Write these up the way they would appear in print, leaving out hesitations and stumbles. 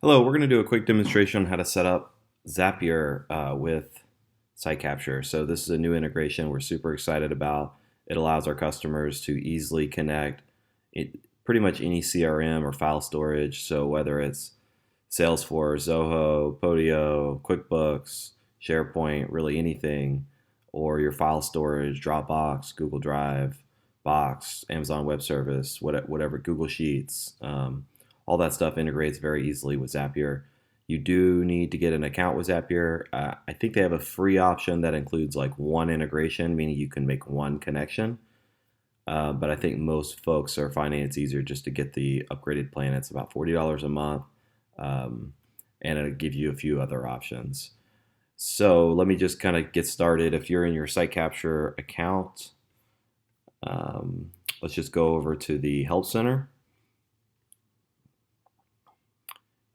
Hello, we're going to do a quick demonstration on how to set up Zapier with SiteCapture. So this is a new integration we're super excited about. It allows our customers to easily connect pretty much any CRM or file storage. So whether it's Salesforce, Zoho, Podio, QuickBooks, SharePoint, really anything, or your file storage, Dropbox, Google Drive, Box, Amazon Web Service, whatever, Google Sheets. All that stuff integrates very easily with Zapier. You do need to get an account with Zapier. I think they have a free option that includes like one integration, meaning you can make one connection. But I think most folks are finding it's easier just to get the upgraded plan. It's about $40 a month, and it'll give you a few other options. So let me just kind of get started. If you're in your SiteCapture account, let's just go over to the Help Center.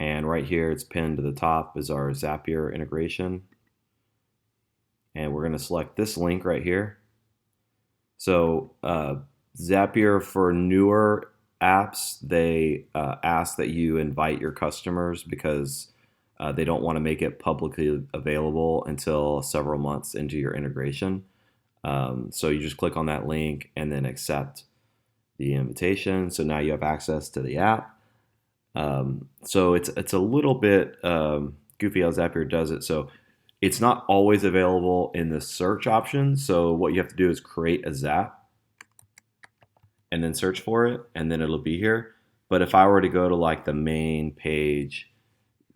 And right here, it's pinned to the top is our Zapier integration. And we're going to select this link right here. So Zapier, for newer apps, they ask that you invite your customers because they don't want to make it publicly available until several months into your integration. So you just click on that link and then accept the invitation. So now you have access to the app. So it's a little bit goofy how Zapier does it. So it's not always available in the search option. So what you have to do is create a Zap and then search for it, and then it'll be here. But if I were to go to like the main page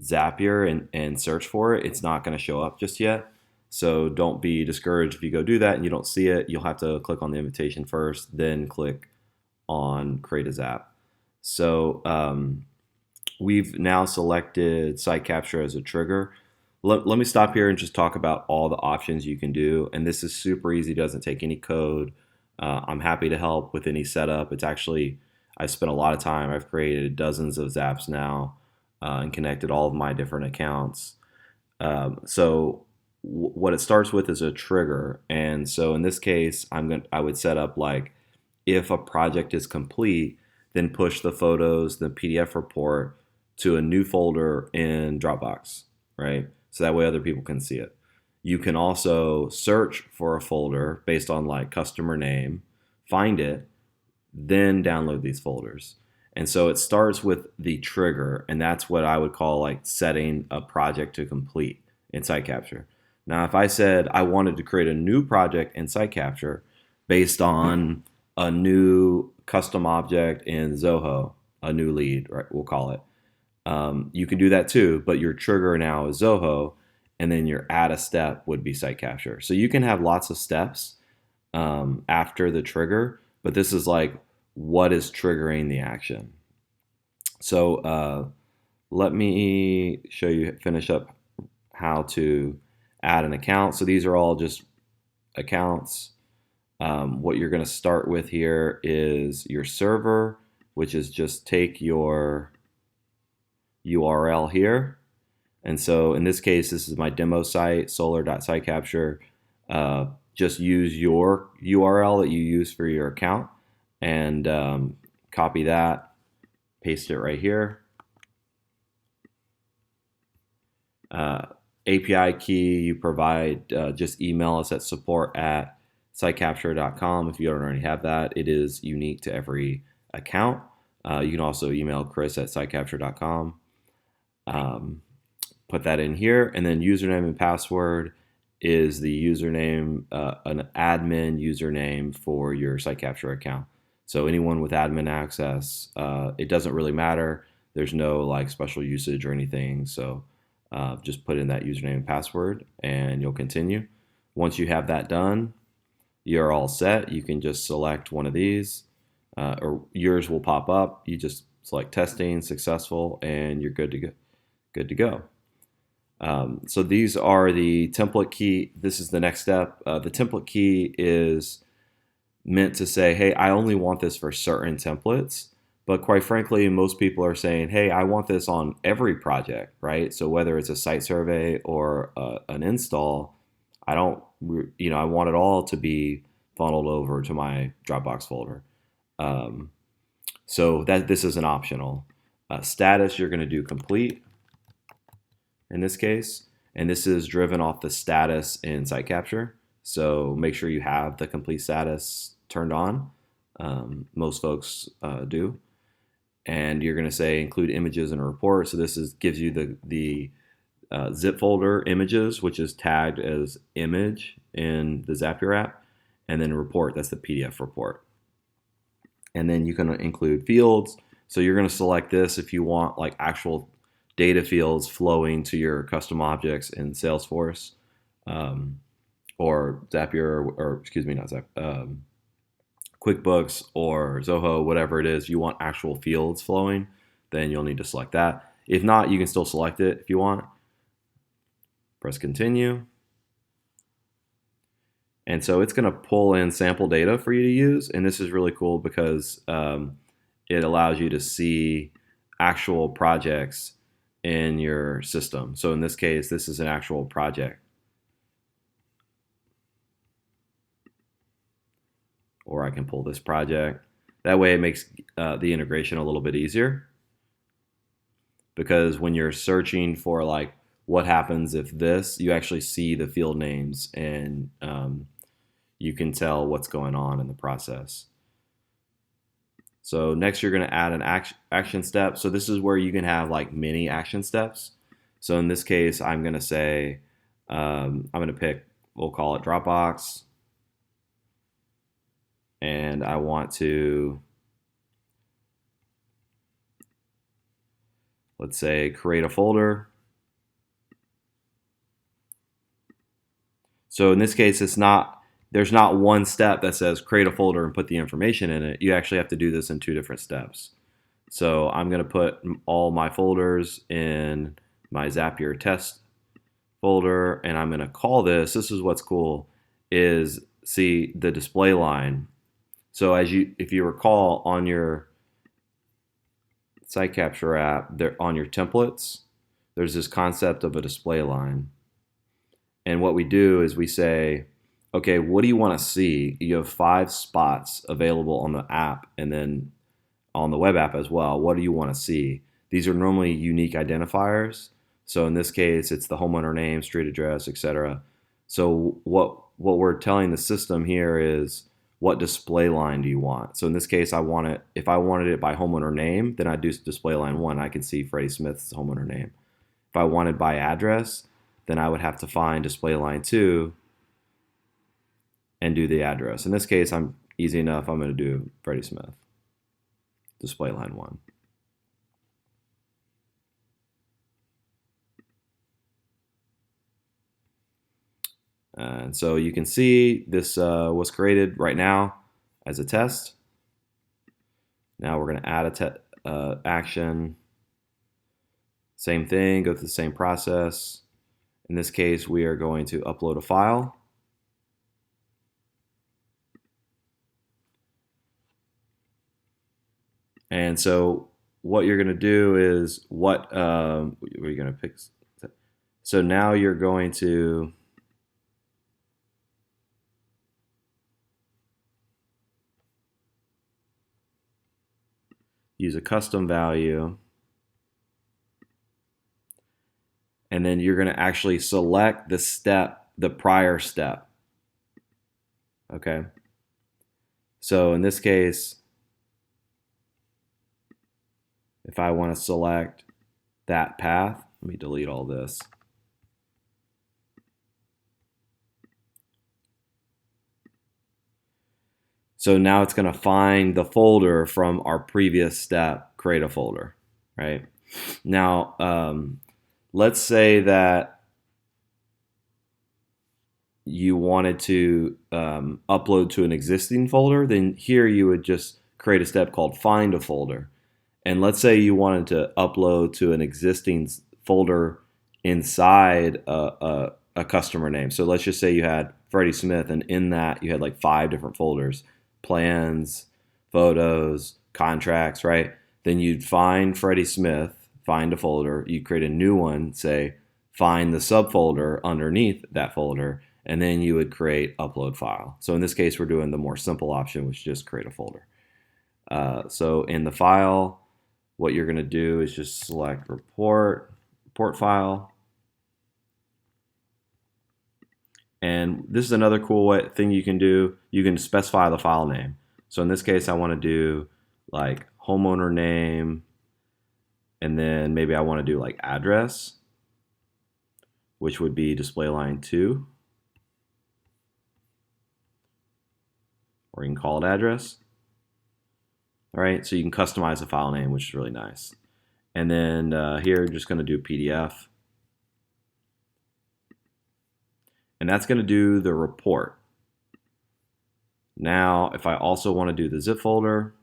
Zapier and search for it, it's not going to show up just yet. So don't be discouraged if you go do that and you don't see it. You'll have to click on the invitation first, then click on create a Zap. So we've now selected SiteCapture as a trigger. Let me stop here and just talk about all the options you can do. And this is super easy, doesn't take any code. I'm happy to help with any setup. It's actually, I spent a lot of time. I've created dozens of Zaps now and connected all of my different accounts. So what it starts with is a trigger. And so in this case, I would set up like, if a project is complete, then push the photos, the PDF report to a new folder in Dropbox, right? So that way other people can see it. You can also search for a folder based on like customer name, find it, then download these folders. And so it starts with the trigger, and that's what I would call like setting a project to complete in SiteCapture. Now, if I said I wanted to create a new project in SiteCapture based on a new custom object in Zoho, a new lead, right? We'll call it. You can do that too, but your trigger now is Zoho, and then your add a step would be SiteCapture. So you can have lots of steps after the trigger, but this is like what is triggering the action. So let me show you, finish up how to add an account. So these are all just accounts. What you're going to start with here is your server, which is just take your URL here. And so in this case, this is my demo site, solar.sitecapture. Just use your URL that you use for your account and copy that, paste it right here. API key you provide, just email us at support@sitecapture.com if you don't already have that. It is unique to every account. You can also email chris@sitecapture.com. Put that in here, and then username and password is the username, an admin username for your SiteCapture account. So anyone with admin access, it doesn't really matter. There's no like special usage or anything. So just put in that username and password, and you'll continue. Once you have that done, you're all set. You can just select one of these, or yours will pop up. You just select testing, successful, and you're good to go. Good to go. So these are the template key. This is the next step. The template key is meant to say, hey, I only want this for certain templates. But quite frankly, most people are saying, hey, I want this on every project, right? So whether it's a site survey or an install, I don't, I want it all to be funneled over to my Dropbox folder. So this is an optional. Status, you're going to do complete. in this case, and this is driven off the status in SiteCapture. So make sure you have the complete status turned on. Most folks do. And you're going to say include images in a report. So this gives you the zip folder images, which is tagged as image in the Zapier app, and then report, that's the PDF report. And then you can include fields. So you're going to select this if you want like actual data fields flowing to your custom objects in Salesforce or Zapier, or excuse me, not Zapier, QuickBooks or Zoho, whatever it is, you want actual fields flowing, then you'll need to select that. If not, you can still select it if you want. Press continue. And so it's going to pull in sample data for you to use. And this is really cool because it allows you to see actual projects in your system. So in this case, this is an actual project. Or I can pull this project. That way it makes the integration a little bit easier. Because when you're searching for like what happens if this, you actually see the field names and you can tell what's going on in the process. So next you're going to add an action step. So this is where you can have like mini action steps. So in this case, I'm going to say, I'm going to pick, we'll call it Dropbox. And I want to, let's say, create a folder. So in this case, there's not one step that says create a folder and put the information in it. You actually have to do this in 2 different steps. So I'm going to put all my folders in my Zapier test folder, and I'm going to call this is what's cool, is see the display line. So if you recall on your SiteCapture app, on your templates, there's this concept of a display line. And what we do is we say, okay, what do you want to see? You have 5 spots available on the app and then on the web app as well. What do you want to see? These are normally unique identifiers. So in this case, it's the homeowner name, street address, etc. So what we're telling the system here is, what display line do you want? So in this case, if I wanted it by homeowner name, then I'd do display line 1. I can see Freddie Smith's homeowner name. If I wanted by address, then I would have to find display line 2 and do the address. In this case, I'm easy enough. I'm going to do Freddie Smith, display line 1. And so you can see this was created right now as a test. Now we're going to add a action. Same thing, go through the same process. In this case, we are going to upload a file. And so what you're going to do is what are you going to pick? So now you're going to use a custom value, and then you're going to actually select the prior step. Okay. So in this case, if I want to select that path, let me delete all this. So now it's going to find the folder from our previous step, create a folder, right? Now, let's say that you wanted to upload to an existing folder, then here you would just create a step called find a folder. And let's say you wanted to upload to an existing folder inside a customer name. So let's just say you had Freddie Smith, and in that you had like 5 different folders: plans, photos, contracts, right? Then you'd find Freddie Smith, find a folder, you create a new one, say find the subfolder underneath that folder, and then you would create upload file. So in this case, we're doing the more simple option, which is just create a folder. So in the file, what you're going to do is just select report file, And this is another cool thing you can do. You can specify the file name. So in this case, I want to do like homeowner name, and then maybe I want to do like address, which would be display line 2. Or you can call it address. All right, so you can customize the file name, which is really nice. And then here, just going to do PDF. And that's going to do the report. Now, if I also want to do the zip folder,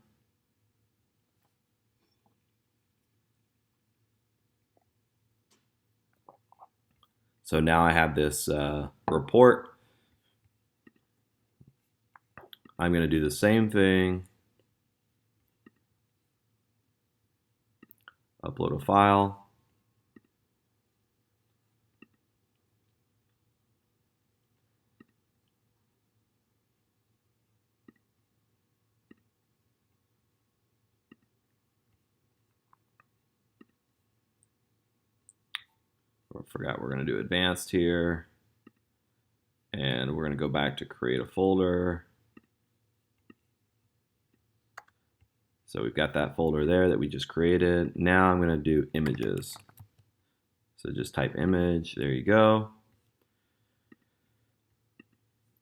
so now I have this report. I'm going to do the same thing. Upload a file. I forgot we're going to do advanced here. And we're going to go back to create a folder. So we've got that folder there that we just created. Now I'm going to do images. So just type image, there you go.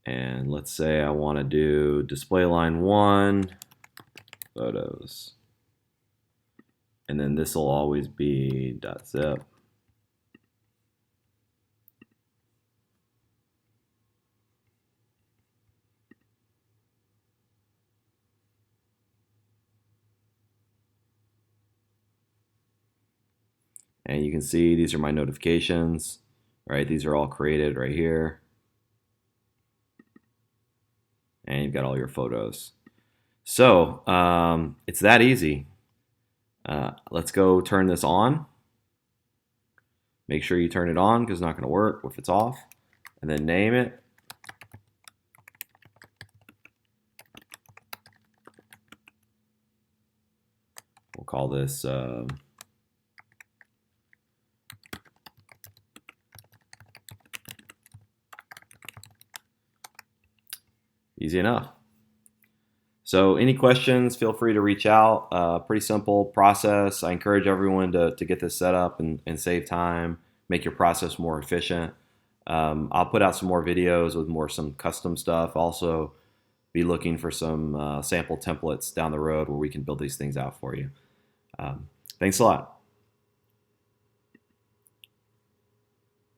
And let's say I want to do display line 1, photos. And then this will always be .zip. And you can see these are my notifications, right? These are all created right here. And you've got all your photos. So it's that easy. Let's go turn this on. Make sure you turn it on because it's not going to work if it's off. And then name it. We'll call this easy enough. So any questions, feel free to reach out. Pretty simple process. I encourage everyone to get this set up and save time, make your process more efficient. I'll put out some more videos with some custom stuff. Also be looking for some sample templates down the road where we can build these things out for you. Thanks a lot.